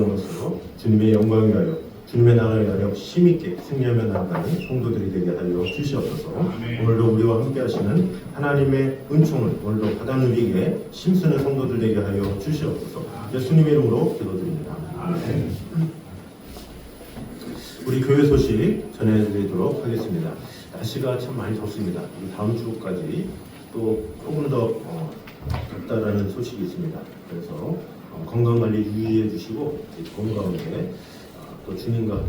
넘어서 주님의 영광을 위하여 주님의 나라를 위하여 힘있게 승리하며 나아가는 성도들이 되게 하여 주시옵소서. 오늘도 우리와 함께 하시는 하나님의 은총을 오늘도 받아 누리게 힘쓰는 성도들 되게 하여 주시옵소서. 예수님의 이름으로 기도드립니다. 아멘. 우리 교회 소식 전해드리도록 하겠습니다. 날씨가 참 많이 덥습니다. 다음 주까지 또 조금 더 덥다라는 소식이 있습니다. 그래서 건강관리 유의해 주시고 더운 가운데 또 주님과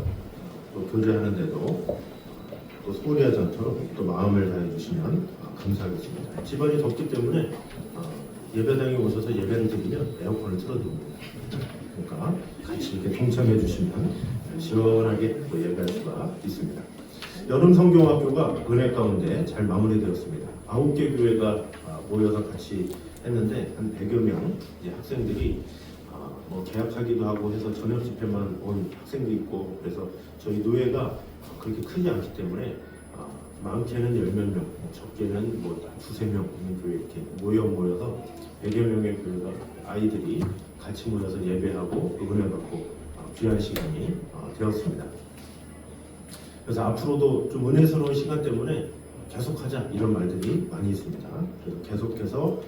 또 교제하는데도 또 소홀히 하지 않도록 또 마음을 다해 주시면 감사하겠습니다. 집안이 덥기 때문에 예배당에 오셔서 예배를 드리면 에어컨을 틀어드립니다. 그러니까 같이 이렇게 동참해 주시면 시원하게 또 예배할 수가 있습니다. 여름 성경학교가 은혜 가운데 잘 마무리되었습니다. 9개 교회가 모여서 같이 했는데 한 100여 명 학생들이 뭐 계약하기도 하고 해서 저녁 집회만 온 학생도 있고, 그래서 저희 노예가 그렇게 크지 않기 때문에 많게는 10몇 명, 적게는 뭐 두세 명 있는 교회 이렇게 모여서 100여 명의 교회가 아이들이 같이 모여서 예배하고 은혜 받고 귀한 시간이 되었습니다. 그래서 앞으로도 좀 은혜스러운 시간 때문에 계속하자 이런 말들이 많이 있습니다. 그래서 계속해서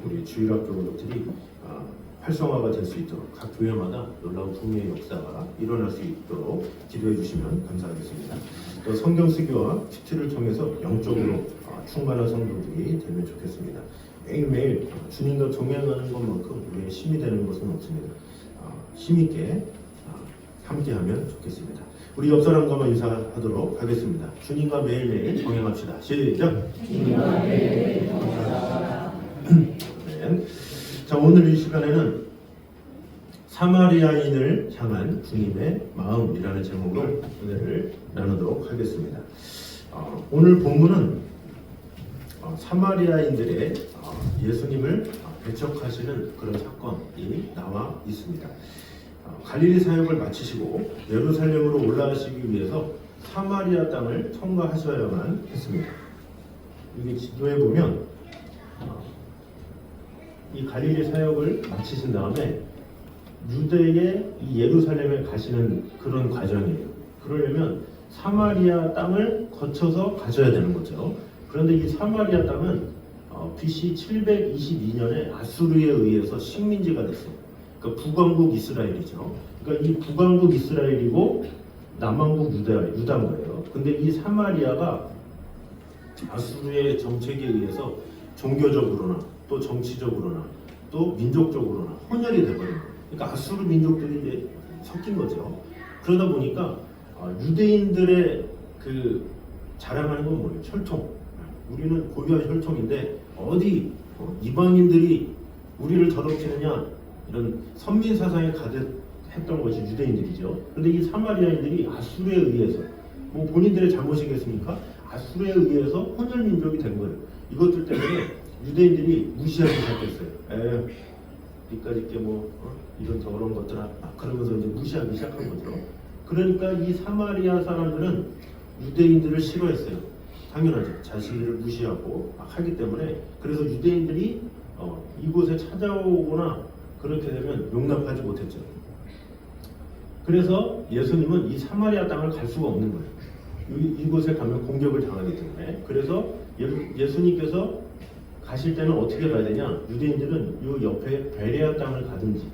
우리 주일학교 것들이 활성화가 될 수 있도록 각 교회마다 놀라운 부흥의 역사가 일어날 수 있도록 기도해 주시면 감사하겠습니다. 또 성경 쓰기와 큐티를 통해서 영적으로 충만한 성도들이 되면 좋겠습니다. 매일매일 주님과 동행하는 것만큼 우리의 힘이 되는 것은 없습니다. 힘있게 함께하면 좋겠습니다. 우리 옆 사람과만 인사하도록 하겠습니다. 주님과 매일매일 동행합시다. 시작! 주님과 매일매일 동행합시다. 네. 자, 오늘 이 시간에는 사마리아인을 향한 주님의 마음이라는 제목을 은혜를 나누도록 하겠습니다. 오늘 본문은 사마리아인들의 예수님을 배척하시는 그런 사건이 나와 있습니다. 갈릴리 사역을 마치시고 예루살렘으로 올라가시기 위해서 사마리아 땅을 통과하셔야만 했습니다. 여기 지도에 보면 이 갈릴리 사역을 마치신 다음에 유대의 이 예루살렘에 가시는 그런 과정이에요. 그러려면 사마리아 땅을 거쳐서 가셔야 되는 거죠. 그런데 이 사마리아 땅은 BC 722년에 아수르에 의해서 식민지가 됐어요. 그러니까 북왕국 이스라엘이죠. 그러니까 이 북왕국 이스라엘이고 남왕국 유다인 거예요. 근데 이 사마리아가 아수르의 정책에 의해서 종교적으로나 또 정치적으로나 또 민족적으로나 혼혈이 돼버린 거예요. 그러니까 아수르 민족들이 이제 섞인 거죠. 그러다 보니까 유대인들의 그 자랑하는 건 뭐예요? 혈통. 우리는 고유한 혈통인데 어디 이방인들이 우리를 더럽히느냐, 이런 선민 사상에 가득했던 것이 유대인들이죠. 그런데 이 사마리아인들이 아수르에 의해서, 뭐 본인들의 잘못이겠습니까? 아수르에 의해서 혼혈 민족이 된 거예요. 이것들 때문에 유대인들이 무시하기 시작했어요. 이까짓 게 이런 더러운 것들아, 그러면서 이제 무시하기 시작한 거죠. 그러니까 이 사마리아 사람들은 유대인들을 싫어했어요. 당연하죠. 자신을 무시하고 하기 때문에. 그래서 유대인들이 이곳에 찾아오거나 그렇게 되면 용납하지 못했죠. 그래서 예수님은 이 사마리아 땅을 갈 수가 없는 거예요. 이곳에 가면 공격을 당하기 때문에. 그래서 예수님께서 가실 때는 어떻게 가야 되냐? 유대인들은 이 옆에 베레아 땅을 가든지,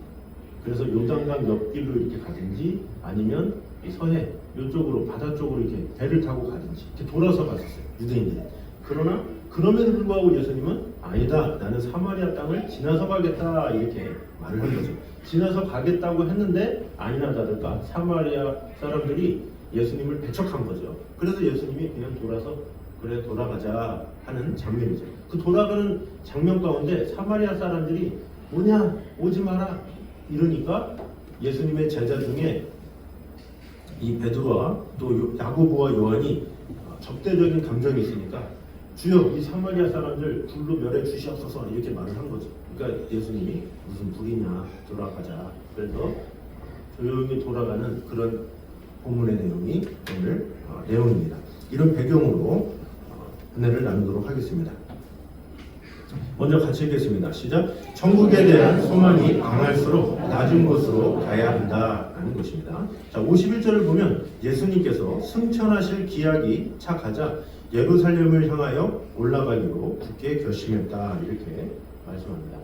그래서 요단강 옆길로 이렇게 가든지, 아니면 서해 이쪽으로 바다 쪽으로 이렇게 배를 타고 가든지 이렇게 돌아서 갔었어요, 유대인들이. 그러나 그럼에도 불구하고 예수님은 아니다, 나는 사마리아 땅을 지나서 가겠다, 이렇게 말을 한 거죠. 지나서 가겠다고 했는데 아니나 다를까 사마리아 사람들이 예수님을 배척한 거죠. 그래서 예수님이 그냥 돌아서 그래 돌아가자 하는 장면이죠. 그 돌아가는 장면 가운데 사마리아 사람들이 뭐냐, 오지 마라 이러니까 예수님의 제자 중에 이 베드로와 또 야고보와 요한이 적대적인 감정이 있으니까 주여 이 사마리아 사람들 불로 멸해 주시옵소서 이렇게 말을 한 거죠. 그러니까 예수님이 무슨 불이냐, 돌아가자. 그래서 조용히 돌아가는 그런 본문의 내용이 오늘 내용입니다. 이런 배경으로 은혜를 나누도록 하겠습니다. 먼저 같이 읽겠습니다. 시작. 천국에 대한 소망이 강할수록 낮은 곳으로 가야 한다라는 것입니다. 자, 51절을 보면 예수님께서 승천하실 기약이 착하자 예루살렘을 향하여 올라가기로 굳게 결심했다 이렇게 말씀합니다.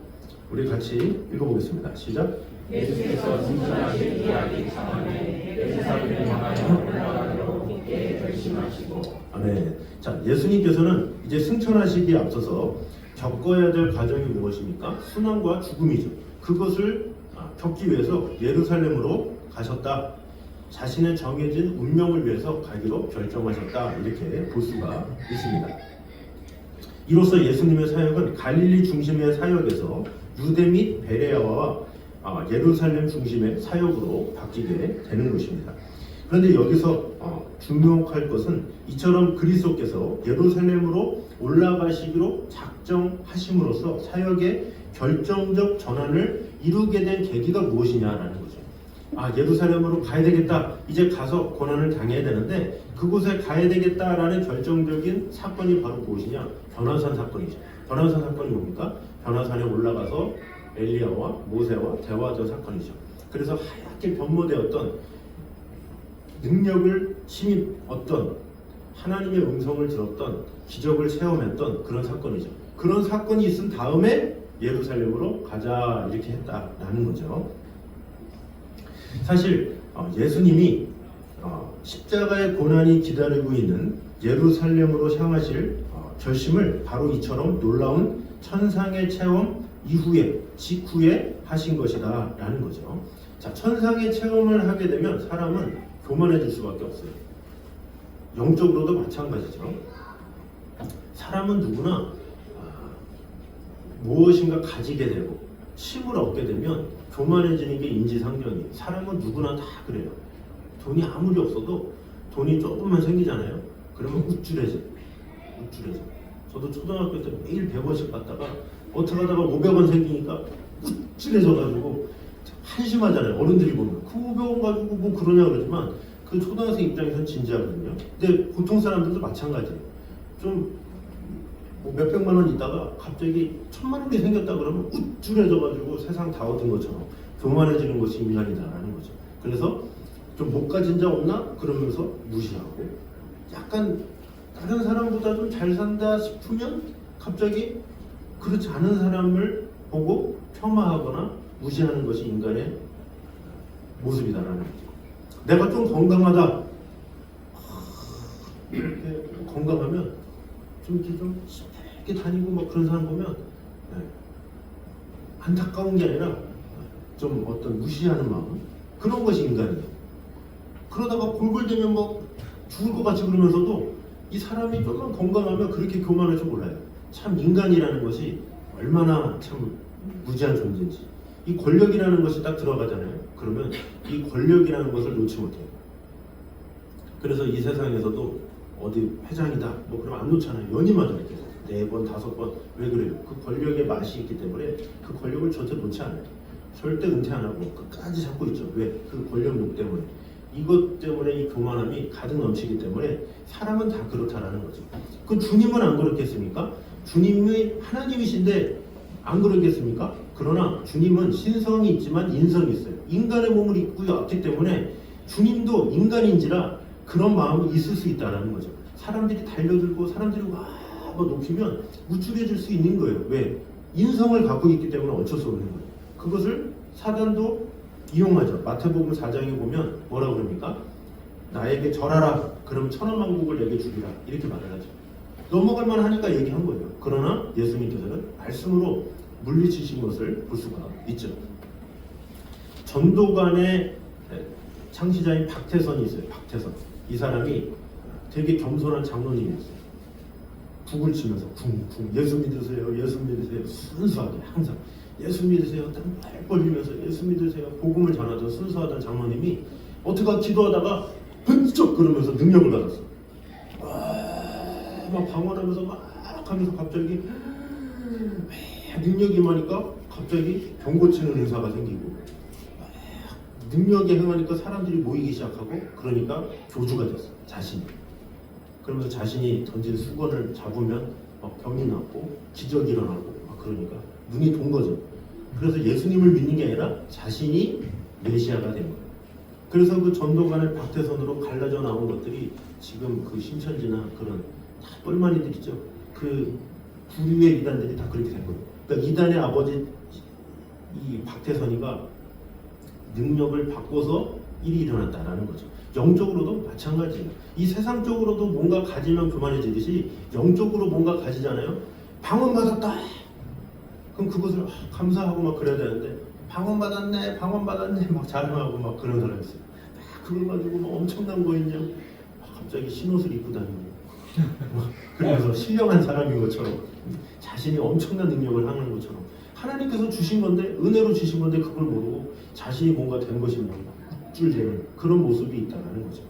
우리 같이 읽어보겠습니다. 시작. 예수께서 승천하실 기약이 착하매 예루살렘을 향하여 올라가기로 굳게 결심하시고. 아멘. 자, 예수님께서는 이제 승천하시기에 앞서서 겪어야 될 과정이 무엇입니까? 순환과 죽음이죠. 그것을 겪기 위해서 예루살렘으로 가셨다. 자신의 정해진 운명을 위해서 가기로 결정하셨다. 이렇게 볼 수가 있습니다. 이로써 예수님의 사역은 갈릴리 중심의 사역에서 유대 및 베레아와 예루살렘 중심의 사역으로 바뀌게 되는 것입니다. 그런데 여기서 주목할 것은 이처럼 그리스도께서 예루살렘으로 올라가시기로 작정하심으로써 사역의 결정적 전환을 이루게 된 계기가 무엇이냐라는 거죠. 예루살렘으로 가야 되겠다. 이제 가서 고난을 당해야 되는데 그곳에 가야 되겠다라는 결정적인 사건이 바로 무엇이냐? 변화산 사건이죠. 변화산 사건이 뭡니까? 변화산에 올라가서 엘리야와 모세와 대화하던 사건이죠. 그래서 하얗게 변모되었던 능력을 힘입 어떤 하나님의 음성을 들었던 기적을 체험했던 그런 사건이죠. 그런 사건이 있은 다음에 예루살렘으로 가자 이렇게 했다라는 거죠. 사실 예수님이 십자가의 고난이 기다리고 있는 예루살렘으로 향하실 결심을 바로 이처럼 놀라운 천상의 체험 이후에 직후에 하신 것이다 라는 거죠. 자, 천상의 체험을 하게 되면 사람은 교만해질 수밖에 없어요. 영적으로도 마찬가지죠. 사람은 누구나 무엇인가 가지게 되고 힘을 얻게 되면 교만해지는 게 인지상정이에요. 사람은 누구나 다 그래요. 돈이 아무리 없어도 돈이 조금만 생기잖아요. 그러면 우쭐해져. 저도 초등학교 때 매일 100원씩 받다가 어떻게 하다가 500원 생기니까 우쭐해져가지고 한심하잖아요. 어른들이 보면 그 500원 가지고 뭐 그러냐 그러지만 그 초등학생 입장에서는 진지하거든요. 근데 보통 사람들도 마찬가지예요. 좀 뭐 몇백만 원 있다가 갑자기 1000만 원이 생겼다 그러면 우쭐해져가지고 세상 다 얻은 것처럼 교만해지는 것이 인간이다라는 거죠. 그래서 좀 못 가진 자 없나? 그러면서 무시하고 약간 다른 사람보다 좀 잘 산다 싶으면 갑자기 그렇지 않은 사람을 보고 폄하하거나 무시하는 것이 인간의 모습이다라는 거죠. 내가 좀 건강하다. 이렇게 건강하면 좀 이렇게 좀 쉽게 다니고 막 그런 사람 보면 안타까운 게 아니라 좀 어떤 무시하는 마음 그런 것이 인간이에요. 그러다가 골골대면 막 죽을 것 같이 그러면서도 이 사람이 좀만 건강하면 그렇게 교만할 줄 몰라요. 참 인간이라는 것이 얼마나 참 무지한 존재인지. 이 권력이라는 것이 딱 들어가잖아요. 그러면 이 권력이라는 것을 놓지 못해요. 그래서 이 세상에서도 어디 회장이다 뭐 그러면 안 놓잖아요. 연임하죠. 이렇게 4번, 5번. 왜 그래요? 그 권력의 맛이 있기 때문에 그 권력을 절대 놓지 않아요. 절대 은퇴 안 하고 끝까지 잡고 있죠. 왜? 그 권력욕 때문에. 이것 때문에 이 교만함이 가득 넘치기 때문에 사람은 다 그렇다라는 거죠. 그 주님은 안 그렇겠습니까? 주님이 하나님이신데 안 그러겠습니까? 그러나 주님은 신성이 있지만 인성이 있어요. 인간의 몸을 입고 왔기 때문에 주님도 인간인지라 그런 마음이 있을 수 있다는 거죠. 사람들이 달려들고 사람들이 와 높이면 우쭐해질 수 있는 거예요. 왜? 인성을 갖고 있기 때문에 어쩔 수 없는 거예요. 그것을 사단도 이용하죠. 마태복음 4장에 보면 뭐라고 그럽니까? 나에게 절하라. 그럼 1000원만국을 내게 주리라. 이렇게 말을 하죠. 넘어갈 만하니까 얘기한 거예요. 그러나 예수님께서는 말씀으로 물리치신 것을 볼 수가 있죠. 전도관의 창시자인 박태선이 있어요. 박태선. 이 사람이 되게 겸손한 장로님이었어요. 북을 치면서 쿵쿵 예수 믿으세요. 예수 믿으세요. 순수하게 항상 예수 믿으세요. 땀 뻘 벌리면서 예수 믿으세요. 복음을 전하던 순수하던 장로님이 어떻게 기도하다가 번쩍 그러면서 능력을 받았어. 막 방언하면서 막 하면서 갑자기 능력이 임하니까 갑자기 병 고치는 의사가 생기고 능력이 행하니까 사람들이 모이기 시작하고 그러니까 교주가 됐어. 자신이. 그러면서 자신이 던진 수건을 잡으면 막 병이 났고 기적이 일어나고 그러니까 눈이 돈 거죠. 그래서 예수님을 믿는 게 아니라 자신이 메시아가 된 거예요. 그래서 그 전도관의 박태선으로 갈라져 나온 것들이 지금 그 신천지나 그런 다 똘마니들이죠. 그 부류의 이단들이 다 그렇게 된 거예요. 그러니까 이단의 아버지 이 박태선이가 능력을 바꿔서 일이 일어났다라는 거죠. 영적으로도 마찬가지예요. 이 세상적으로도 뭔가 가지면 교만해지듯이 영적으로 뭔가 가지잖아요. 방언 받았다. 그럼 그것을 감사하고 막 그래야 되는데 방언 받았네 막 자랑하고 막 그런 사람이 있어요. 그걸 가지고 막 엄청난 거 있냐. 갑자기 신옷을 입고 다니고 그래서 신령한 사람인 것처럼 자신이 엄청난 능력을 하는 것처럼 하나님께서 주신 건데 은혜로 주신 건데 그걸 모르고 자신이 뭔가 된 것이 우쭐대는 그런 모습이 있다는 거죠.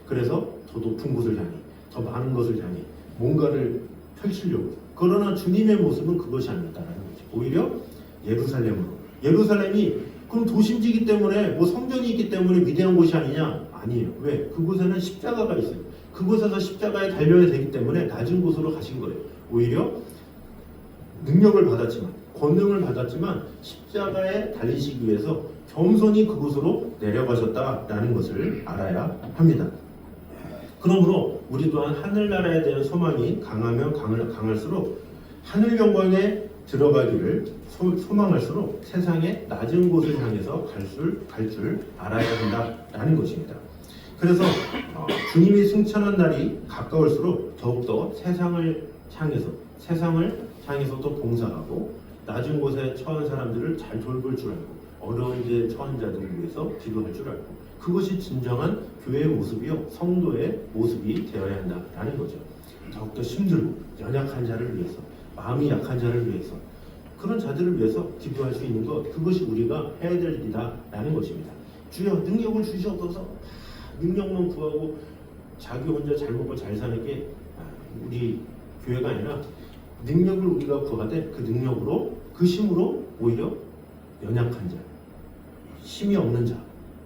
그래서 더 높은 곳을 향해 더 많은 것을 향해 뭔가를 펼치려고 그러나 주님의 모습은 그것이 아니었다는 거죠. 오히려 예루살렘이 그럼 도심지기 때문에 뭐 성전이 있기 때문에 위대한 곳이 아니냐? 아니에요. 왜? 그곳에는 십자가가 있어요. 그곳에서 십자가에 달려야 되기 때문에 낮은 곳으로 가신 거예요. 오히려 능력을 받았지만 권능을 받았지만 십자가에 달리시기 위해서 겸손히 그곳으로 내려가셨다라는 것을 알아야 합니다. 그러므로 우리 또한 하늘나라에 대한 소망이 강하면 강할수록 하늘 영광에 들어가기를 소망할수록 세상의 낮은 곳을 향해서 갈 줄 알아야 한다라는 것입니다. 그래서 주님이 승천한 날이 가까울수록 더욱더 세상을 향해서 또 봉사하고 낮은 곳에 처한 사람들을 잘 돌볼 줄 알고 어려운 데 처한 자들을 위해서 기도할 줄 알고 그것이 진정한 교회의 모습이요 성도의 모습이 되어야 한다라는 거죠. 더욱더 힘들고 연약한 자를 위해서 마음이 약한 자를 위해서 그런 자들을 위해서 기도할 수 있는 것 그것이 우리가 해야 될 일이다라는 것입니다. 주여 능력을 주시옵소서. 능력만 구하고 자기 혼자 잘 먹고 잘 사는 게 우리 교회가 아니라 능력을 우리가 구하되 그 능력으로 그 힘으로 오히려 연약한 자 힘이 없는 자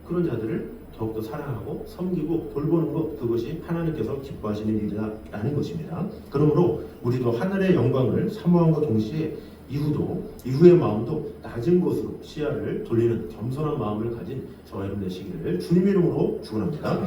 그런 자들을 더욱더 사랑하고 섬기고 돌보는 것 그것이 하나님께서 기뻐하시는 일이다라는 것입니다. 그러므로 우리도 하늘의 영광을 사모함과 동시에 이후의 마음도 낮은 곳으로 시야를 돌리는 겸손한 마음을 가진 저와 여러분 되시기를 주님 이름으로 축원합니다.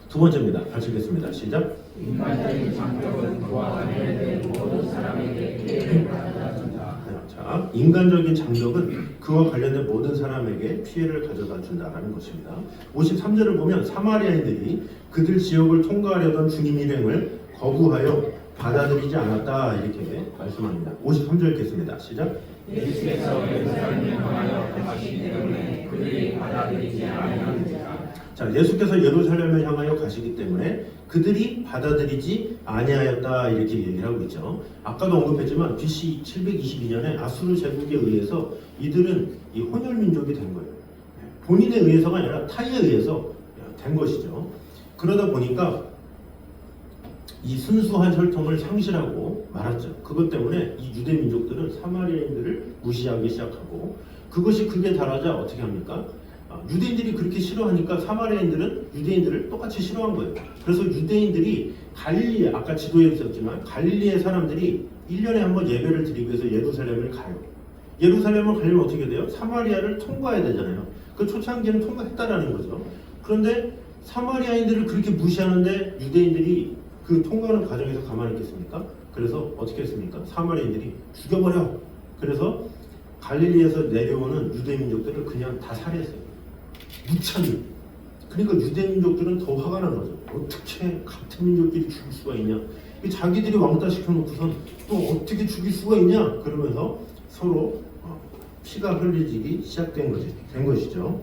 두 번째입니다. 같이 읽겠습니다. 시작. 인간적인 장벽은 그와 관련된 모든 사람에게 피해를 가져다 준다. 자, 인간적인 장벽은 그와 관련된 모든 사람에게 피해를 가져다 준다라는 것입니다. 53절을 보면 사마리아인들이 그들 지역을 통과하려던 주님 일행을 거부하여 받아들이지 않았다 이렇게 말씀합니다. 53절 읽겠습니다. 시작. 예수께서 예루살렘을 향하여 가시기 때문에 그들이 받아들이지 아니하는지라. 자, 예수께서 예루살렘을 향하여 가시기 때문에 그들이 받아들이지 아니하였다 이렇게 얘기를 하고 있죠. 아까도 언급했지만 BC 722년에 아수르 제국에 의해서 이들은 이 혼혈 민족이 된 거예요. 본인에 의해서가 아니라 타의에 의해서 된 것이죠. 그러다 보니까 이 순수한 혈통을 상실하고 말았죠. 그것 때문에 이 유대 민족들은 사마리아인들을 무시하기 시작하고 그것이 극에 달하자 어떻게 합니까? 유대인들이 그렇게 싫어하니까 사마리아인들은 유대인들을 똑같이 싫어한 거예요. 그래서 유대인들이 갈릴리에 아까 지도에 있었지만 갈릴리의 사람들이 1년에 한 번 예배를 드리기 위해서 예루살렘을 가요. 예루살렘을 가려면 어떻게 돼요? 사마리아를 통과해야 되잖아요. 그 초창기는 통과했다라는 거죠. 그런데 사마리아인들을 그렇게 무시하는데 유대인들이 그 통과하는 과정에서 가만히 있겠습니까? 그래서 어떻게 했습니까? 사마리아인들이 죽여버려. 그래서 갈릴리에서 내려오는 유대민족들을 그냥 다 살해했어요. 무참히. 그러니까 유대민족들은 더 화가 난 거죠. 어떻게 같은 민족끼리 죽일 수가 있냐. 자기들이 왕따 시켜놓고선 또 어떻게 죽일 수가 있냐. 그러면서 서로 피가 흘리기 시작된 것이죠.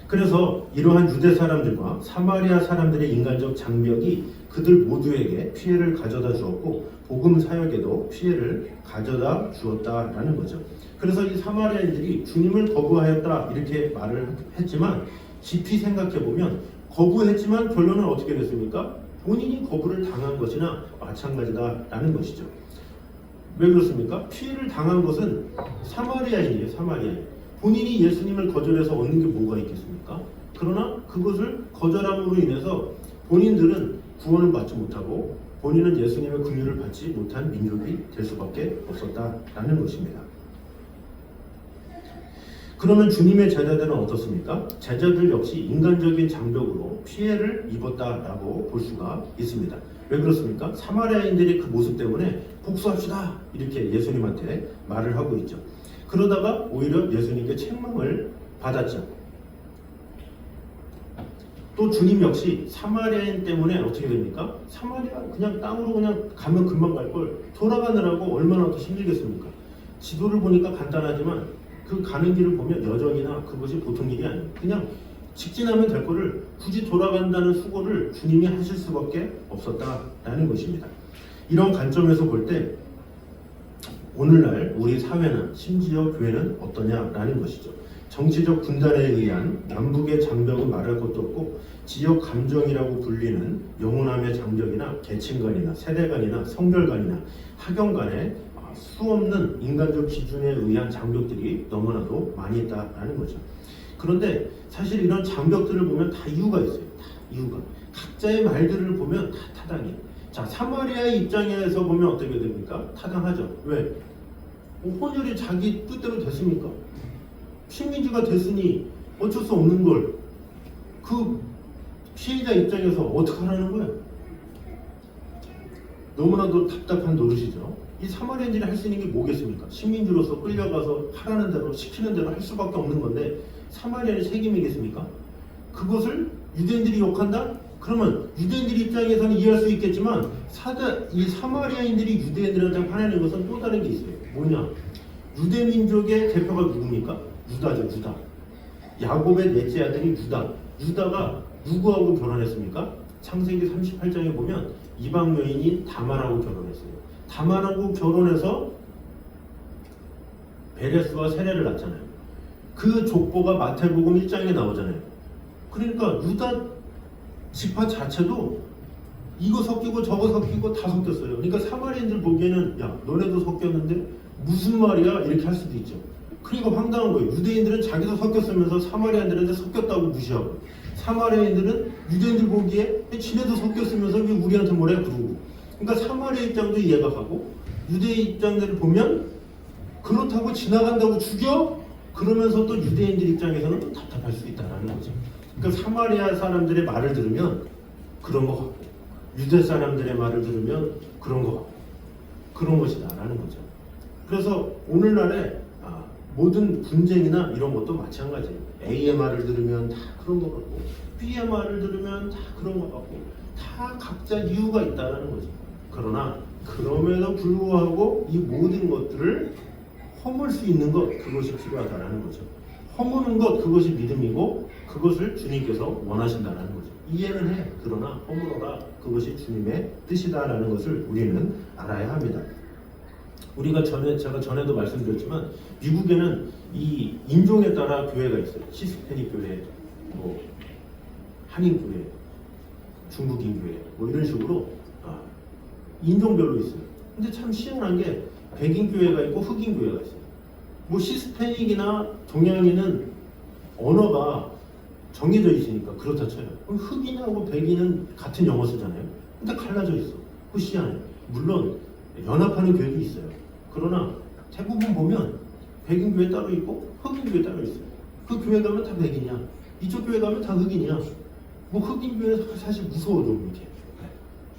그래서 이러한 유대 사람들과 사마리아 사람들의 인간적 장벽이 그들 모두에게 피해를 가져다 주었고 복음 사역에도 피해를 가져다 주었다라는 거죠. 그래서 이 사마리아인들이 주님을 거부하였다 이렇게 말을 했지만 깊이 생각해 보면 거부했지만 결론은 어떻게 됐습니까? 본인이 거부를 당한 것이나 마찬가지다라는 것이죠. 왜 그렇습니까? 피해를 당한 것은 사마리아인이에요. 사마리아인. 본인이 예수님을 거절해서 얻는 게 뭐가 있겠습니까? 그러나 그것을 거절함으로 인해서 본인들은 구원을 받지 못하고 본인은 예수님의 긍휼을 받지 못한 민족이 될 수밖에 없었다라는 것입니다. 그러면 주님의 제자들은 어떻습니까? 제자들 역시 인간적인 장벽으로 피해를 입었다라고 볼 수가 있습니다. 왜 그렇습니까? 사마리아인들의 그 모습 때문에 복수합시다 이렇게 예수님한테 말을 하고 있죠. 그러다가 오히려 예수님께 책망을 받았죠. 또 주님 역시 사마리아인 때문에 어떻게 됩니까? 사마리아 그냥 땅으로 그냥 가면 금방 갈 걸 돌아가느라고 얼마나 더 힘들겠습니까? 지도를 보니까 간단하지만 그 가는 길을 보면 여정이나 그것이 보통 일이 아니에요. 그냥 직진하면 될 거를 굳이 돌아간다는 수고를 주님이 하실 수밖에 없었다라는 것입니다. 이런 관점에서 볼 때 오늘날 우리 사회는 심지어 교회는 어떠냐라는 것이죠. 정치적 분단에 의한 남북의 장벽은 말할 것도 없고 지역 감정이라고 불리는 영혼함의 장벽이나 계층 간이나 세대 간이나 성별 간이나 학연 간에 수없는 인간적 기준에 의한 장벽들이 너무나도 많이 있다라는 거죠. 그런데 사실 이런 장벽들을 보면 다 이유가 있어요. 다 이유가. 각자의 말들을 보면 다 타당해요. 자, 사마리아의 입장에서 보면 어떻게 됩니까? 타당하죠. 왜? 혼혈이 자기 뜻대로 됐습니까? 식민지가 됐으니 어쩔 수 없는 걸 그 피해자 입장에서 어떻게 하라는 거야? 너무나도 답답한 노릇이죠. 이 사마리아인들이 할 수 있는 게 뭐겠습니까? 식민지로서 끌려가서 하라는 대로 시키는 대로 할 수밖에 없는 건데 사마리아의 책임이겠습니까? 그것을 유대인들이 욕한다? 그러면 유대인들 입장에서는 이해할 수 있겠지만 이 사마리아인들이 유대인들한테 화내는 것은 또 다른 게 있어요. 뭐냐? 유대 민족의 대표가 누굽니까? 유다죠. 유다. 야곱의 넷째 아들이 유다. 유다가 누구하고 결혼했습니까? 창세기 38장에 보면 이방 여인인 다말하고 결혼했어요. 다말하고 결혼해서 베레스와 세레를 낳잖아요. 그 족보가 마태복음 1장에 나오잖아요. 그러니까 유다 지파 자체도 이거 섞이고 저거 섞이고 다 섞였어요. 그러니까 사마리아인들 보기에는 야 너네도 섞였는데 무슨 말이야 이렇게 할 수도 있죠. 그러니까 황당한 거예요. 유대인들은 자기도 섞였으면서 사마리아인들한테 섞였다고 무시하고 사마리아인들은 유대인들 보기에 지네도 섞였으면서 왜 우리한테 뭐래 그러고. 그러니까 사마리아 입장도 이해가 가고 유대 입장들을 보면 그렇다고 지나간다고 죽여? 그러면서 또 유대인들 입장에서는 또 답답할 수 있다는 거죠. 그러니까 사마리아 사람들의 말을 들으면 그런 것 같고 유대 사람들의 말을 들으면 그런 것 같고 그런 것이다라는 거죠. 그래서 오늘날에 모든 분쟁이나 이런 것도 마찬가지예요. A의 말을 들으면 다 그런 것 같고 B의 말을 들으면 다 그런 것 같고 다 각자 이유가 있다는 거죠. 그러나 그럼에도 불구하고 이 모든 것들을 허물 수 있는 것 그것이 필요하다는 거죠. 허무는 것 그것이 믿음이고 그것을 주님께서 원하신다는 거죠. 이해는 해. 그러나 허물어라. 그것이 주님의 뜻이다라는 것을 우리는 알아야 합니다. 우리가 제가 전에도 말씀드렸지만 미국에는 이 인종에 따라 교회가 있어요. 히스패닉 교회, 뭐 한인 교회, 중국인 교회, 뭐 이런 식으로 인종별로 있어요. 근데 참 희한한 게 백인 교회가 있고 흑인 교회가 있어요. 뭐 히스패닉이나 동양인은 언어가 정해져 있으니까 그렇다 쳐요. 그럼 흑인하고 백인은 같은 영어 쓰잖아요. 근데 갈라져 있어. 그 희한해. 물론 연합하는 교회도 있어요. 그러나 대부분 보면 백인 교회 따로 있고 흑인 교회 따로 있어요. 그 교회 가면 다 백인이야. 이쪽 교회 가면 다 흑인이야. 뭐 흑인 교회는 사실 무서워 좀 이렇게.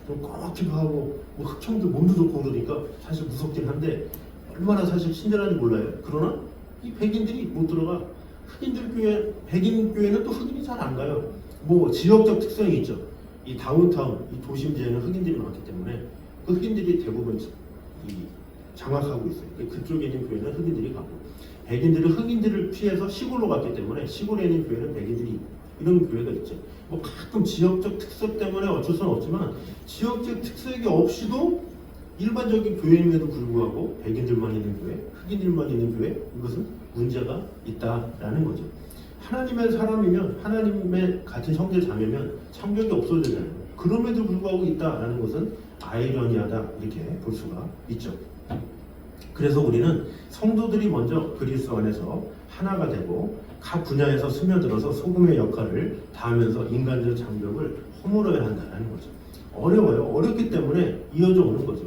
좀 꺼먹기도 하고 뭐 흑청도 몸도 좋고 그러니까 사실 무섭긴 한데 얼마나 사실 친절한지 몰라요. 그러나 이 백인들이 못 들어가. 흑인들 교회, 백인 교회는 또 흑인이 잘 안 가요. 뭐 지역적 특성이 있죠. 이 다운타운, 이 도심지에는 흑인들이 많기 때문에 그 흑인들이 대부분 장악하고 있어요. 그쪽에 있는 교회는 흑인들이 가고 백인들은 흑인들을 피해서 시골로 갔기 때문에 시골에 있는 교회는 백인들이 있고 이런 교회가 있죠. 뭐 가끔 지역적 특색 때문에 어쩔 수는 없지만 지역적 특색이 없이도 일반적인 교회임에도 불구하고 백인들만 있는 교회, 흑인들만 있는 교회 이것은 문제가 있다라는 거죠. 하나님의 사람이면 하나님의 같은 형제 자매면 창조이 없어지잖아요. 그럼에도 불구하고 있다라는 것은 아이러니하다 이렇게 볼 수가 있죠. 그래서 우리는 성도들이 먼저 그리스도 안에서 하나가 되고 각 분야에서 스며들어서 소금의 역할을 다하면서 인간적 장벽을 허물어야 한다는 거죠. 어려워요. 어렵기 때문에 이어져 오는 거죠.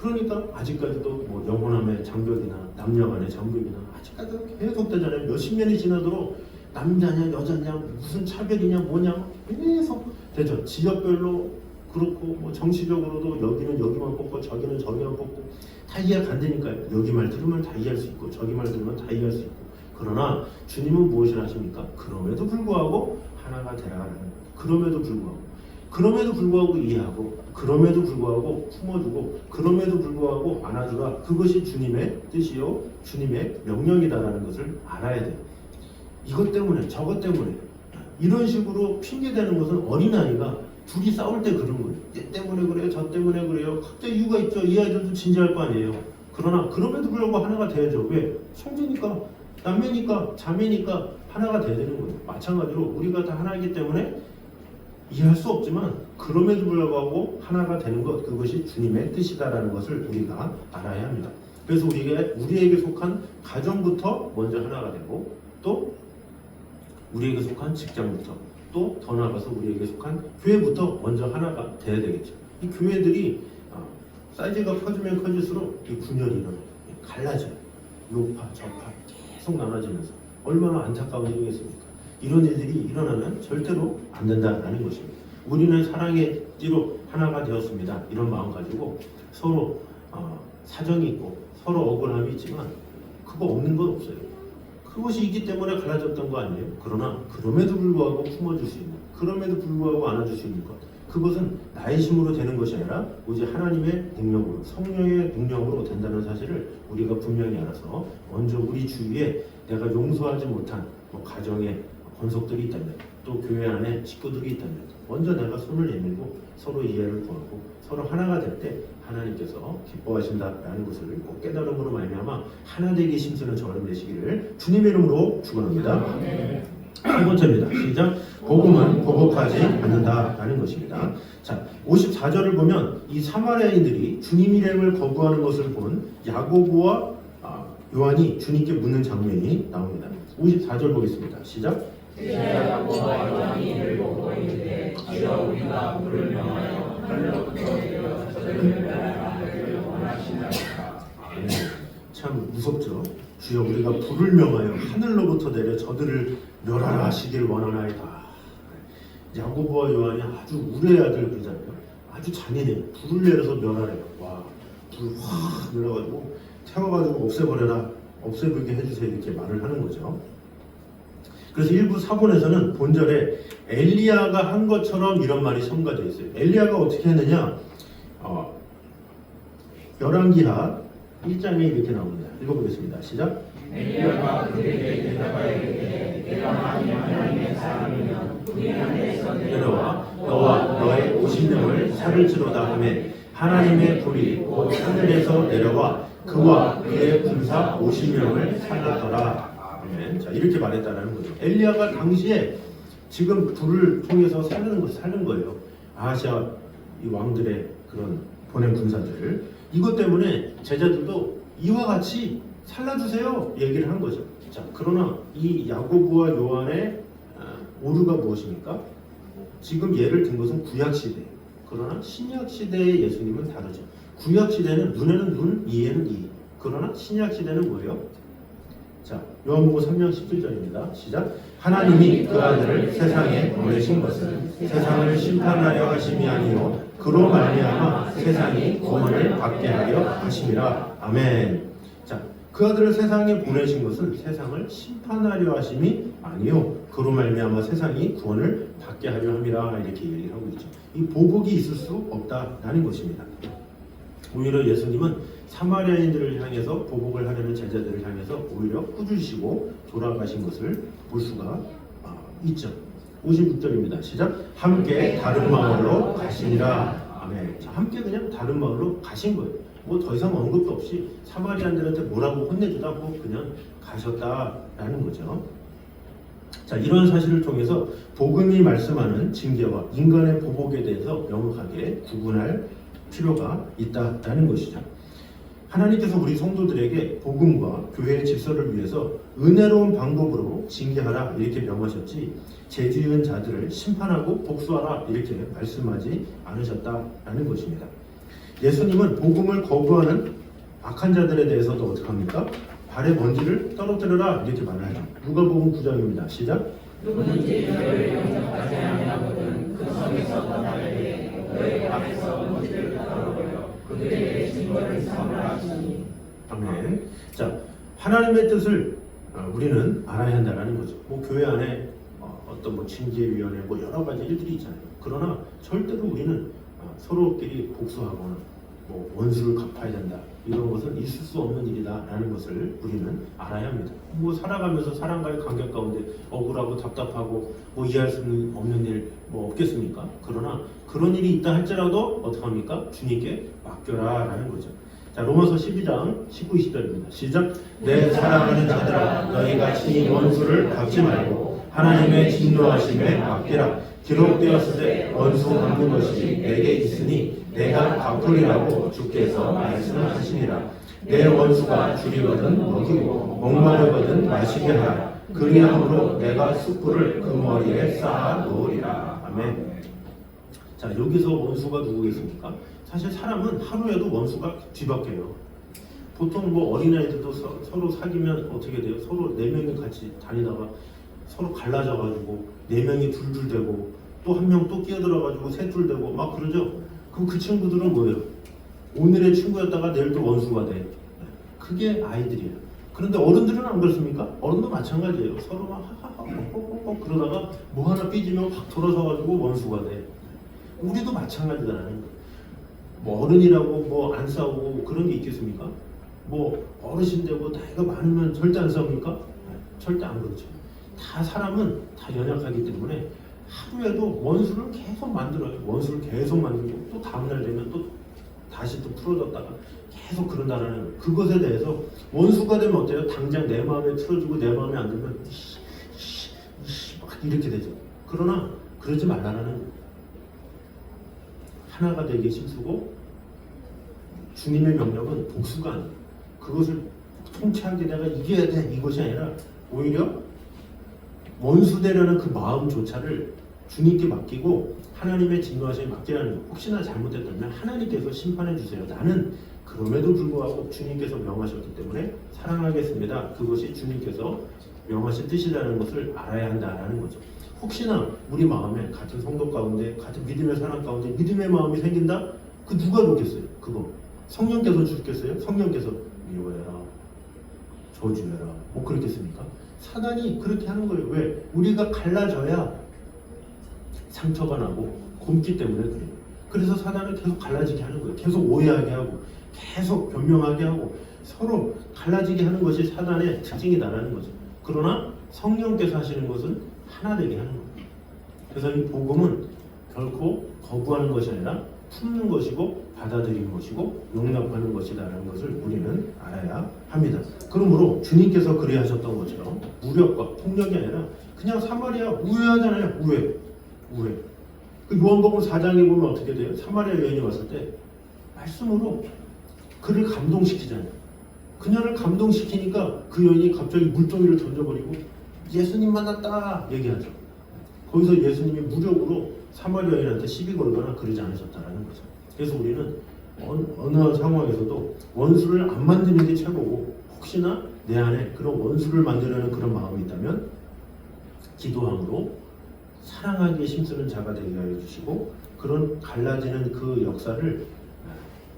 그러니까 아직까지도 뭐 영혼함의 장벽이나 남녀간의 장벽이나 아직까지도 계속 되잖아요. 몇십 년이 지나도록 남자냐 여자냐 무슨 차별이냐 뭐냐 계속 되죠. 지역별로 그렇고 뭐 정치적으로도 여기는 여기만 뽑고 저기는 저기만 뽑고 다 이해가 안 되니까요. 여기 말 들으면 다 이해할 수 있고 저기 말 들으면 다 이해할 수 있고 그러나 주님은 무엇을 하십니까? 그럼에도 불구하고 하나가 되라는 거예요. 그럼에도 불구하고 이해하고 그럼에도 불구하고 품어주고 그럼에도 불구하고 안아주라. 그것이 주님의 뜻이요 주님의 명령이다라는 것을 알아야 돼요. 이것 때문에 저것 때문에 이런 식으로 핑계대는 것은 어린아이가 둘이 싸울 때 그런 거예요. 얘 때문에 그래요 저 때문에 그래요. 각자 이유가 있죠. 이 아이들도 진지할 거 아니에요. 그러나 그럼에도 불구하고 하나가 돼야죠. 왜? 형제니까 남매니까 자매니까 하나가 돼야 되는 거예요. 마찬가지로 우리가 다 하나이기 때문에 이해할 수 없지만 그럼에도 불구하고 하나가 되는 것 그것이 주님의 뜻이다라는 것을 우리가 알아야 합니다. 그래서 우리에게 속한 가정부터 먼저 하나가 되고 또 우리에게 속한 직장부터 또 더 나아가서 우리에게 속한 교회부터 먼저 하나가 돼야 되겠죠. 이 교회들이 사이즈가 커지면 커질수록 이 분열이 일어나요. 갈라져요. 요파 저파 계속 나눠지면서 얼마나 안타까운 일이겠습니까? 이런 일들이 일어나면 절대로 안 된다라는 것입니다. 우리는 사랑의 띠로 하나가 되었습니다. 이런 마음 가지고 서로 사정이 있고 서로 억울함이 있지만 그거 없는 건 없어요. 그것이 있기 때문에 갈라졌던 거 아니에요. 그러나 그럼에도 불구하고 품어줄 수 있는 그럼에도 불구하고 안아줄 수 있는 것 그것은 나의 힘으로 되는 것이 아니라 오직 하나님의 능력으로 성령의 능력으로 된다는 사실을 우리가 분명히 알아서 먼저 우리 주위에 내가 용서하지 못한 가정의 권속들이 있다면 또 교회 안에 식구들이 있다면 먼저 내가 손을 내밀고 서로 이해를 구하고 서로 하나가 될 때 하나님께서 기뻐하신다라는 것을 꼭 깨달음으로 말미암아 하나 되기 힘쓰는 저를 되시기를 주님의 이름으로 축원합니다. 세 번째입니다. 시작. 복음은 보복하지 않는다라는 것입니다. 자, 54절을 보면 이 사마리아인들이 주님 일행을 거부하는 것을 본 야고보와 요한이 주님께 묻는 장면이 나옵니다. 54절 보겠습니다. 시작. 야고보와 요한이 이를 보고 이르되 주여 우리가 물을 명하여 하늘로부터 내려 저들을 멸하기를 원하시나이까. 참 무섭죠. 주여 우리가 불을 명하여 하늘로부터 내려 저들을 멸하라 하시길 원하나이다. 야고보와 요한이 아주 우레의 아들 그러잖아요. 아주 잔인해요. 불을 내려서 멸하래요. 와, 불 확 내려가지고 태워가지고 없애버려라, 없애버리게 해주세요 이렇게 말을 하는 거죠. 그래서 일부 사본에서는 본절에 엘리야가 한 것처럼 이런 말이 첨가되어 있어요. 엘리야가 어떻게 했느냐? 열왕기하 1장에 이렇게 나옵니다. 읽어보겠습니다. 시작. 엘리야가 그들에게 대답하여 이르되 내가 만일 하나님의 사람이면 우리 하늘에서 내려와 너와 너의 50명을 살을지로다 하매 하나님의 불이 곧 하늘에서 내려와 그와 그의 군사 50명을 살렸더라. 자, 이렇게 말했다라는 거죠. 엘리야가 당시에 지금 불을 통해서 살는 거예요. 아하시아 이 왕들의 그런 보낸 군사들. 이것 때문에 제자들도 이와 같이 살라주세요 얘기를 한 거죠. 자, 그러나 이 야고보와 요한의 오류가 무엇입니까? 지금 예를 든 것은 구약 시대. 그러나 신약 시대의 예수님은 다르죠. 구약 시대는 눈에는 눈, 이에는 이. 그러나 신약 시대는 뭐예요? 자, 요한복음 3장 17절입니다. 시작. 하나님이 그 아들을 세상에 보내신 것은 세상을 심판하려 하심이 아니요 그로 말미암아 세상이 구원을 받게 하려 하심이라. 아멘. 자, 그 아들을 세상에 보내신 것은 세상을 심판하려 하심이 아니요 그로 말미암아 세상이 구원을 받게 하려 함이라. 이렇게 얘기를 하고 있죠. 이 보복이 있을 수 없다라는 것입니다. 오히려 예수님은 사마리아인들을 향해서 보복을 하려는 제자들을 향해서 오히려 꾸짖으시고 돌아가신 것을 볼 수가 있죠. 56절입니다. 시작. 함께 다른 마을로 가시니라. 아멘. 자, 함께 그냥 다른 마을로 가신 거예요. 뭐 더 이상 언급도 없이 사마리아인들한테 뭐라고 혼내주다 않고 그냥 가셨다라는 거죠. 자, 이런 사실을 통해서 복음이 말씀하는 징계와 인간의 보복에 대해서 명확하게 구분할 필요가 있다라는 것이죠. 하나님께서 우리 성도들에게 복음과 교회의 질서를 위해서 은혜로운 방법으로 징계하라 이렇게 명하셨지 죄 지은 자들을 심판하고 복수하라 이렇게 말씀하지 않으셨다라는 것입니다. 예수님은 복음을 거부하는 악한 자들에 대해서도 어떻게 합니까? 발의 먼지를 떨어뜨려라 이렇게 말하죠. 누가복음 9장입니다. 시작. 누구든지 너를 영접하지 아니하거든 그 성에서 떠나게 너희 앞에서 먼지를 떨어버려 그들에게 증거를 삼으라 하시니. 아멘. 자, 하나님의 뜻을 우리는 알아야 한다는 거죠. 뭐 교회 안에 어떤 뭐 징계위원회 뭐 여러 가지 일들이 있잖아요. 그러나 절대로 우리는 서로끼리 복수하거나 뭐 원수를 갚아야 된다 이런 것은 있을 수 없는 일이다라는 것을 우리는 알아야 합니다. 뭐 살아가면서 사람과의 관계 가운데 억울하고 답답하고 뭐 이해할 수 없는 일 뭐 없겠습니까? 그러나 그런 일이 있다 할지라도 어떻게 합니까? 주님께 맡겨라라는 거죠. 자, 로마서 12장 19, 20절입니다. 시작. 내 사랑하는 자들아 너희가 친히 원수를 갚지 말고 하나님의 진노하심에 맡기라. 기록되었으되 원수 갚는 것이 내게 있으니 내가 갚으리라고 주께서 말씀하시니라. 내 원수가 줄이거든 먹이고 목마르거든 마시게 하라. 그리함으로 내가 숯불을 그 머리에 쌓아 놓으리라. 아멘. 자, 여기서 원수가 누구겠습니까? 사실 사람은 하루에도 원수가 뒤바뀌어요. 보통 뭐 어린아이들도 서로 사귀면 어떻게 돼요? 서로 4명이 같이 다니다가 서로 갈라져가지고 4명이 둘둘대고 또 한 명 또 끼어들어가지고 셋둘대고 막 그러죠? 그럼 그 친구들은 뭐예요? 오늘의 친구였다가 내일 또 원수가 돼. 그게 아이들이에요. 그런데 어른들은 안 그렇습니까? 어른도 마찬가지예요. 서로 막 하하하 그러다가 뭐 하나 삐지면 확 돌아서가지고 원수가 돼. 우리도 마찬가지다라는 거예요. 뭐 어른이라고 뭐 안 싸우고 그런 게 있겠습니까? 뭐 어르신 되고 나이가 많으면 절대 안 싸웁니까? 절대 안 그렇죠. 다 사람은 다 연약하기 때문에 하루에도 원수를 계속 만들어요. 원수를 계속 만들고 또 다음날 되면 또 다시 또 풀어졌다가 계속 그런다라는 그것에 대해서 원수가 되면 어때요? 당장 내 마음에 틀어지고 내 마음에 안 들면 막 이렇게 되죠. 그러나 그러지 말라는 거예요. 하나가 되기 힘쓰고 주님의 명령은 복수가 아니에요. 그것을 통쾌하게 내가 이겨야 돼 이것이 아니라 오히려 원수되려는 그 마음조차를 주님께 맡기고 하나님의 진노하심에 맡기라는 거. 혹시나 잘못했다면 하나님께서 심판해 주세요. 나는 그럼에도 불구하고 주님께서 명하셨기 때문에 사랑하겠습니다. 그것이 주님께서 명하신 뜻이라는 것을 알아야 한다라는 거죠. 혹시나 우리 마음에 같은 성도 가운데 같은 믿음의 사람 가운데 믿음의 마음이 생긴다? 그 누가 놓겠어요? 그거 성령께서 주겠어요? 성령께서 미워해라 저주해라 뭐 그렇겠습니까? 사단이 그렇게 하는 거예요. 왜? 우리가 갈라져야 상처가 나고 곪기 때문에 그래요. 그래서 사단은 계속 갈라지게 하는 거예요. 계속 오해하게 하고 계속 변명하게 하고 서로 갈라지게 하는 것이 사단의 특징이다라는 거죠. 그러나 성령께서 하시는 것은 하나 되게 하는 거예요. 그래서 이 복음은 결코 거부하는 것이 아니라 품는 것이고 받아들이는 것이고 용납하는 것이다라는 것을 우리는 알아야 합니다. 그러므로 주님께서 그리하셨던 것처럼 무력과 폭력이 아니라 그냥 사마리아 우회하잖아요. 우회. 그 요한복음 4장에 보면 어떻게 돼요? 사마리아 여인이 왔을 때 말씀으로 그를 감동시키잖아요. 그녀를 감동시키니까 그 여인이 갑자기 물동이를 던져버리고 예수님 만났다 얘기하죠. 거기서 예수님이 무력으로 사마리아 여인한테 시비 걸거나 그러지 않으셨다라는 거죠. 그래서 우리는 어느 상황에서도 원수를 안 만드는 게 최고고 혹시나 내 안에 그런 원수를 만들려는 그런 마음이 있다면 기도함으로 사랑하기에 힘쓰는 자가 되게 하여 주시고 그런 갈라지는 그 역사를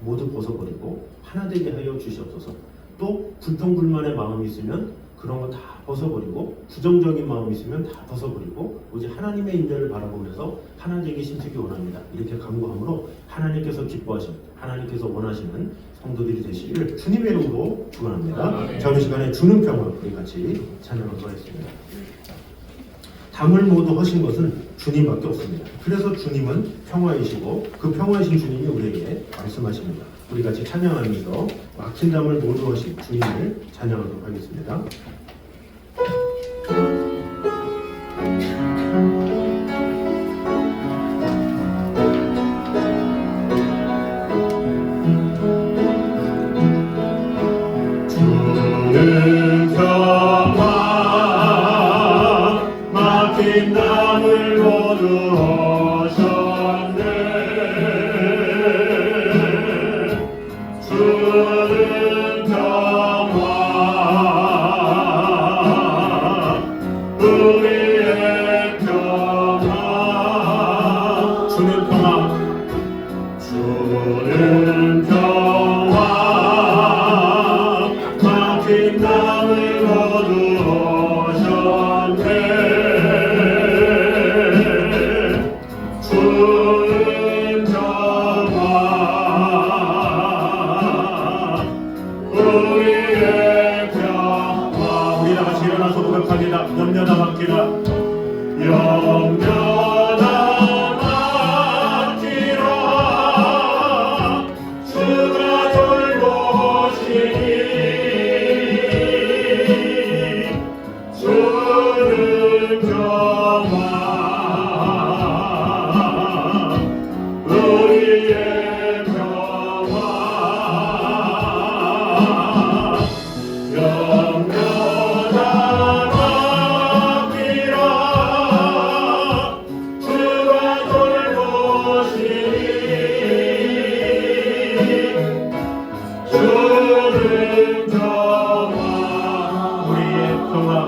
모두 벗어버리고 하나 되게 하여 주시옵소서. 또 불평불만의 마음이 있으면 그런 거 다 벗어버리고 부정적인 마음이 있으면 다 벗어버리고 오직 하나님의 인자를 바라보면서 하나 되기 힘쓰기 원합니다. 이렇게 간구함으로 하나님께서 기뻐하시는 하나님께서 원하시는 성도들이 되시기를 주님의 이름으로 축원합니다. 자, 우리 시간에 주는 평화 우리 같이 찬양하도록 하겠습니다. 담을 모두 하신 것은 주님밖에 없습니다. 그래서 주님은 평화이시고 그 평화이신 주님이 우리에게 말씀하십니다. 우리 같이 찬양하면서 막힌 담을 모두 하신 주님을 찬양하도록 하겠습니다. 막힌 담을 거두셨네. 주는 평화 우리의 평화 주는 평화 주는 평화 막힌 담을 거두셨네. 주는 평화 우리의 평화. 우리 다 같이 일어나서 고백합니다. 염려다 맡기라. 염려다 맡기라. 주가 돌보시니 주는 평화 우리의 평화. 염려다 맡기라. 주가 돌보시니 주는 평화 우리의 평화 우리의 평화.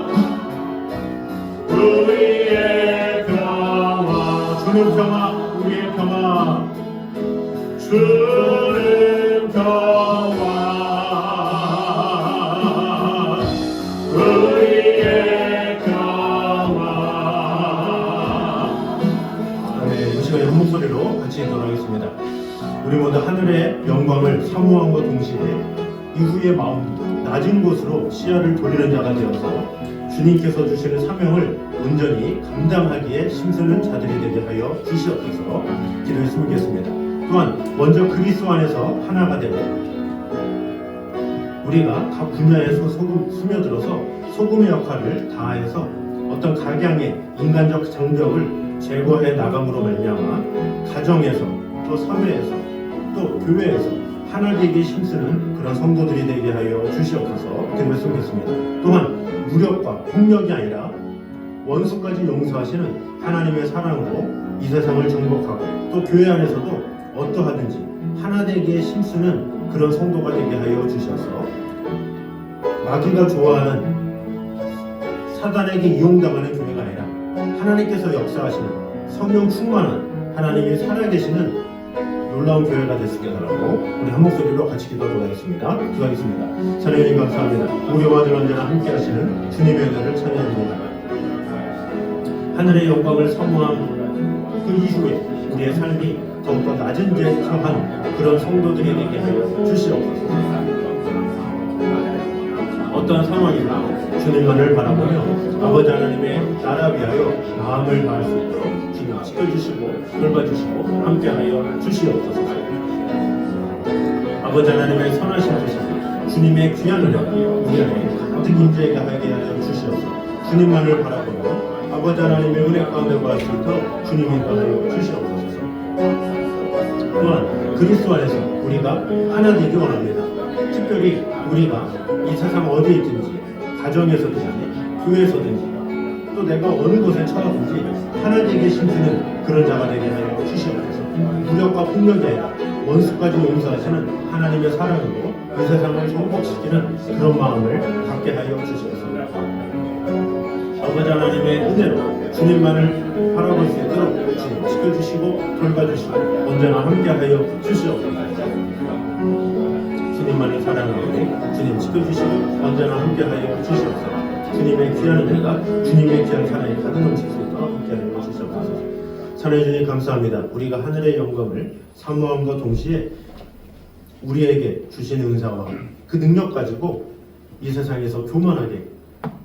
주는 평화 우리의 평화 주는 평화 우리의 평화. 네, 이 시간에 한 목소리로 같이 인도하겠습니다. 우리 모두 하늘의 영광을 사모함과 동시에 이후의 마음도 낮은 곳으로 시야를 돌리는 자가 되어서 주님께서 주시는 사명을 온전히 감당하기에 힘쓰는 자들이 되게 하여 주시옵소서. 기도했으면 좋겠습니다. 또한 먼저 그리스도 안에서 하나가 되고 우리가 각 분야에서 스며들어서 소금의 역할을 다해서 어떤 각양의 인간적 장벽을 제거해 나감으로 말미암아 가정에서 또 사회에서 또 교회에서 하나 되기에 힘쓰는 그런 성도들이 되게 하여 주시옵소서. 기도했으면 좋겠습니다. 또한 무력과 폭력이 아니라 원수까지 용서하시는 하나님의 사랑으로 이 세상을 정복하고 또 교회 안에서도 어떠하든지 하나 되기에 힘쓰는 그런 성도가 되게 하여 주셔서 마귀가 좋아하는 사단에게 이용당하는 교회가 아니라 하나님께서 역사하시는 성령 충만한 하나님이 살아계시는 놀라운 교회가 됐으게 하라고 우리 한 목소리로 같이 기도하도록 하겠습니다. 기도하겠습니다. 찬양님 감사합니다. 우리와 늘 언제나 함께 하시는 주님의 은혜를 찬양합니다. 하늘의 영광을 사모한 그 이후에 우리의 삶이 더욱더 낮은 데 처한 그런 성도들이 되게 하여 주시옵소서. 어떠한 상황이나 주님만을 바라보며 아버지 하나님의 나라 위하여 마음을 다할 수 있도록 주님 지켜주시고 돌봐주시고 함께하여 주시옵소서. 아버지 하나님의 선하신 주심 주님의 귀한 은혜 우리 안에 가득 임재하게 하여 주시옵소서. 주님만을 바라보며 아버지 하나님의 은혜 가운데 거할 수 있도록 주님 인도하여 주시옵소서. 또한 그리스도 안에서 우리가 하나 되기 원합니다. 특별히 우리가 이 세상 어디에 있든지 가정에서든지 교회에서든지 또 내가 어느 곳에 처하든지 하나 되게 힘쓰는 그런 자가 되게 하여 주시옵소서. 무력과 폭력이 아니라 원수까지 용서하시는 하나님의 사랑으로 이 세상을 정복시키는 그런 마음을 갖게 하여 주시옵소서. 아버지 하나님의 은혜로 주님만을 바라볼 수 있도록 주님 지켜주시고 돌봐주시고 언제나 함께하여 주시옵소서. 주님만을 사랑하오니 주님 지켜주시고 언제나 함께하여 주시옵소서. 주님의 귀한 은혜가 주님의 귀한 사랑이 가득 넘칠 수 있도록 함께하여 주시옵소서. 사랑해 주님 감사합니다. 우리가 하늘의 영광을 사모함과 동시에 우리에게 주신 은사와 그 능력 가지고 이 세상에서 교만하게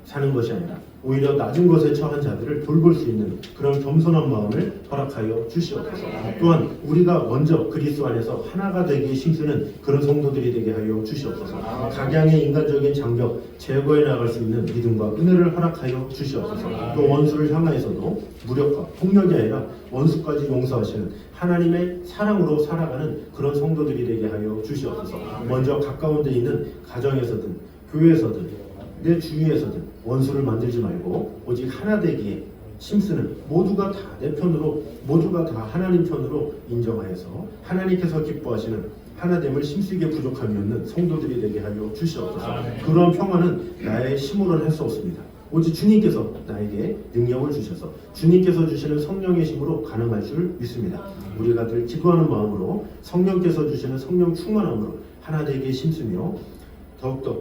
사는 것이 아니라 오히려 낮은 곳에 처한 자들을 돌볼 수 있는 그런 겸손한 마음을 허락하여 주시옵소서. 또한 우리가 먼저 그리스도 안에서 하나가 되기에 힘쓰는 그런 성도들이 되게 하여 주시옵소서. 각양의 인간적인 장벽 제거해 나갈 수 있는 믿음과 은혜를 허락하여 주시옵소서. 또 원수를 향하여서도 무력과 폭력이 아니라 원수까지 용서하시는 하나님의 사랑으로 살아가는 그런 성도들이 되게 하여 주시옵소서. 먼저 가까운 데 있는 가정에서든 교회에서든 내 주위에서든 원수를 만들지 말고 오직 하나 되기에 심쓰는 모두가 다 내 편으로 모두가 다 하나님 편으로 인정하여서 하나님께서 기뻐하시는 하나됨을 심쓰기에 부족함이 없는 성도들이 되게 하여 주시옵소서. 그러한 평화는 나의 힘으로는 할 수 없습니다. 오직 주님께서 나에게 능력을 주셔서 주님께서 주시는 성령의 힘으로 가능할 줄 믿습니다. 우리가 늘 기도하는 마음으로 성령께서 주시는 성령 충만함으로 하나 되게 힘쓰며 더욱더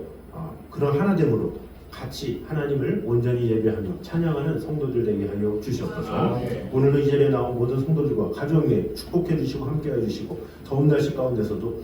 그런 하나됨으로 같이 하나님을 온전히 예배하며 찬양하는 성도들 되게 하여 주시옵소서. 오늘도 이 자리에 나온 모든 성도들과 가정에 축복해 주시고 함께해 주시고 더운 날씨 가운데서도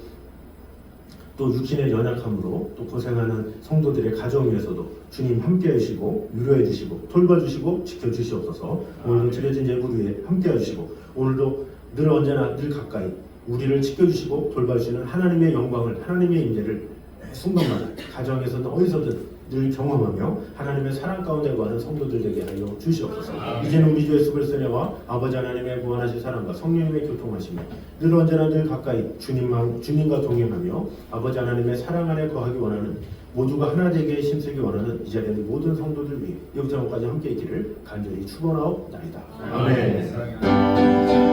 또 육신의 연약함으로 또 고생하는 성도들의 가정 위에서도 주님 함께해 주시고 위로해 주시고 돌봐주시고 지켜주시옵소서. 오늘도 드려진 예물 위에 함께해 주시고 오늘도 늘 언제나 늘 가까이 우리를 지켜주시고 돌봐주시는 하나님의 영광을 하나님의 임재를 순간마다 가정에서는 어디서든 늘 경험하며 하나님의 사랑 가운데 거하는 성도들 되게 하여 주시옵소서. 이제는 우리 주 예수 그리스도의 은혜와 아버지 하나님의 무한하신 사랑과 성령님의 교통하심에 늘 언제나 늘 가까이 주님과 동행하며 아버지 하나님의 사랑 안에 거하기 원하는 모두가 하나 되게 힘쓰기 원하는 이 자리에 있는 모든 성도들 위해 영장까지 함께 있기를 간절히 축원하옵나이다. 아멘.